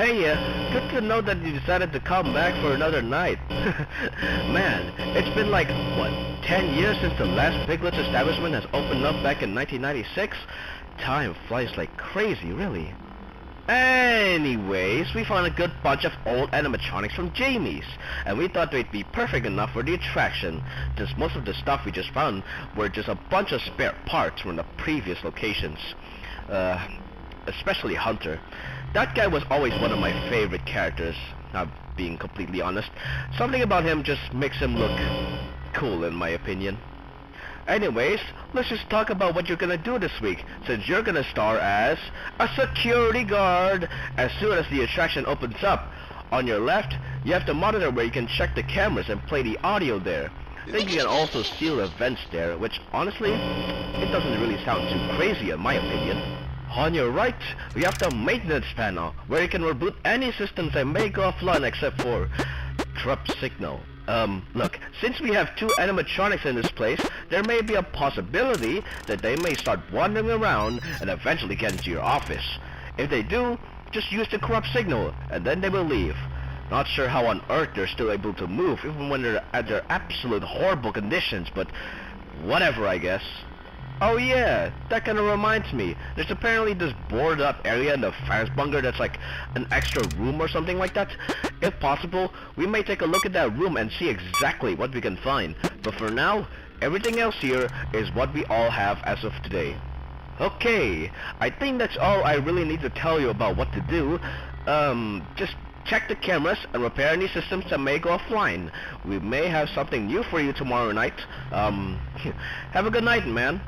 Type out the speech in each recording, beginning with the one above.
Hey, good to know that you decided to come back for another night. Man, it's been like, what, 10 years since the last Piglet's establishment has opened up back in 1996? Time flies like crazy, really. Anyways, we found a good bunch of old animatronics from Jamie's, and we thought they'd be perfect enough for the attraction, since most of the stuff we just found were just a bunch of spare parts from the previous locations. Especially Hunter. That guy was always one of my favorite characters, not being completely honest. Something about him just makes him look cool in my opinion. Anyways, let's just talk about what you're gonna do this week, since you're gonna star as a security guard. As soon as the attraction opens up, on your left, you have the monitor where you can check the cameras and play the audio there. Then you can also steal events there, which honestly, it doesn't really sound too crazy in my opinion. On your right, we have the maintenance panel, where you can reboot any systems that may go offline except for corrupt signal. Look, since we have two animatronics in this place, there may be a possibility that they may start wandering around and eventually get into your office. If they do, just use the corrupt signal, and then they will leave. Not sure how on earth they're still able to move, even when they're at their absolute horrible conditions, but whatever, I guess. Oh yeah, that kinda reminds me. There's apparently this boarded up area in the fire bunker that's like an extra room or something like that. If possible, we may take a look at that room and see exactly what we can find. But for now, everything else here is what we all have as of today. Okay, I think that's all I really need to tell you about what to do. Just check the cameras and repair any systems that may go offline. We may have something new for you tomorrow night. Have a good night, man.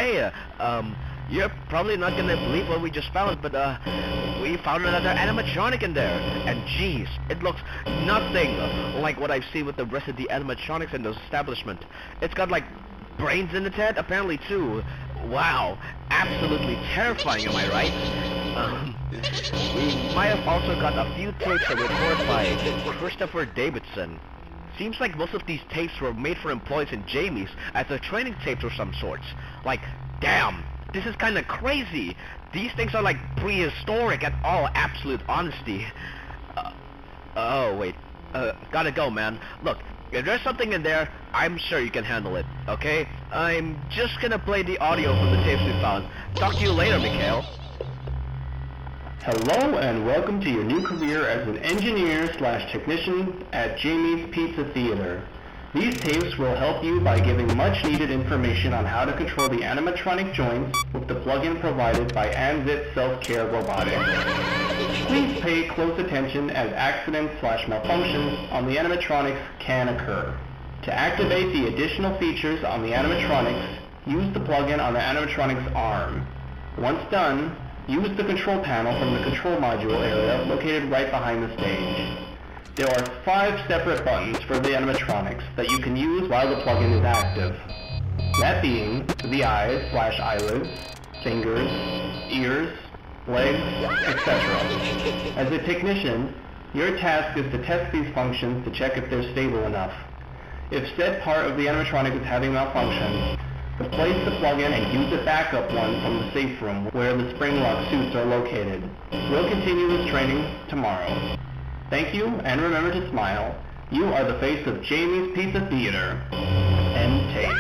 say, you're probably not gonna believe what we just found, but we found another animatronic in there. And geez, it looks nothing like what I've seen with the rest of the animatronics in this establishment. It's got like brains in its head, apparently too. Wow, absolutely terrifying, am I right? We might have also got a few tapes that were recorded by Christopher Davidson. Seems like most of these tapes were made for employees in Jamie's as a training tapes of some sorts. Like, damn, this is kinda crazy. These things are like prehistoric at all absolute honesty. Oh wait, gotta go, man. Look, if there's something in there, I'm sure you can handle it, okay? I'm just gonna play the audio from the tapes we found. Talk to you later, Mikhail. Hello and welcome to your new career as an engineer/technician at Jamie's Pizza Theater. These tapes will help you by giving much needed information on how to control the animatronic joints with the plug-in provided by Anzit Self-Care Robotics. Please pay close attention as accidents/malfunctions on the animatronics can occur. To activate the additional features on the animatronics, use the plug-in on the animatronic's arm. Once done, use the control panel from the control module area located right behind the stage. There are 5 separate buttons for the animatronics that you can use while the plugin is active. That being the eyes/eyelids, fingers, ears, legs, etc. As a technician, your task is to test these functions to check if they're stable enough. If said part of the animatronic is having malfunctions, replace the plug-in and use a backup one from the safe room where the spring lock suits are located. We'll continue this training tomorrow. Thank you, and remember to smile. You are the face of Jamie's Pizza Theater. End tape.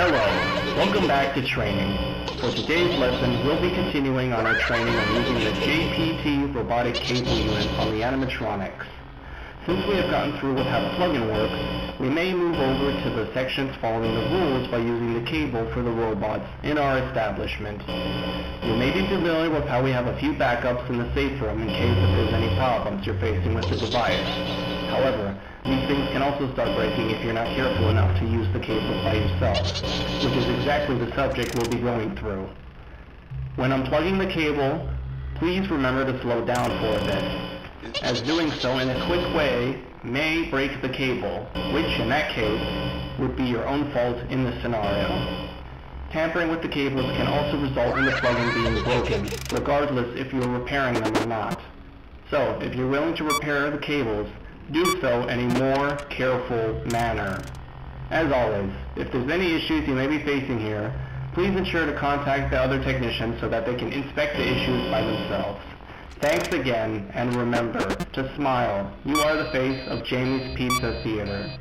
Hello, welcome back to training. For today's lesson, we'll be continuing on our training on using the JPT robotic cable unit on the animatronics. Since we have gotten through with how the plugin works, we may move over to the sections following the rules by using the cable for the robots in our establishment. You may be familiar with how we have a few backups in the safe room in case if there's any problems you're facing with the device. However, these things can also start breaking if you're not careful enough to use the cable by yourself, which is exactly the subject we'll be going through. When unplugging the cable, please remember to slow down for a bit, as doing so in a quick way may break the cable, which in that case would be your own fault in this scenario. Tampering with the cables can also result in the plugin being broken, regardless if you're repairing them or not. So, if you're willing to repair the cables, do so in a more careful manner. As always, if there's any issues you may be facing here, please ensure to contact the other technicians so that they can inspect the issues by themselves. Thanks again, and remember to smile. You are the face of Jamie's Pizza Theater.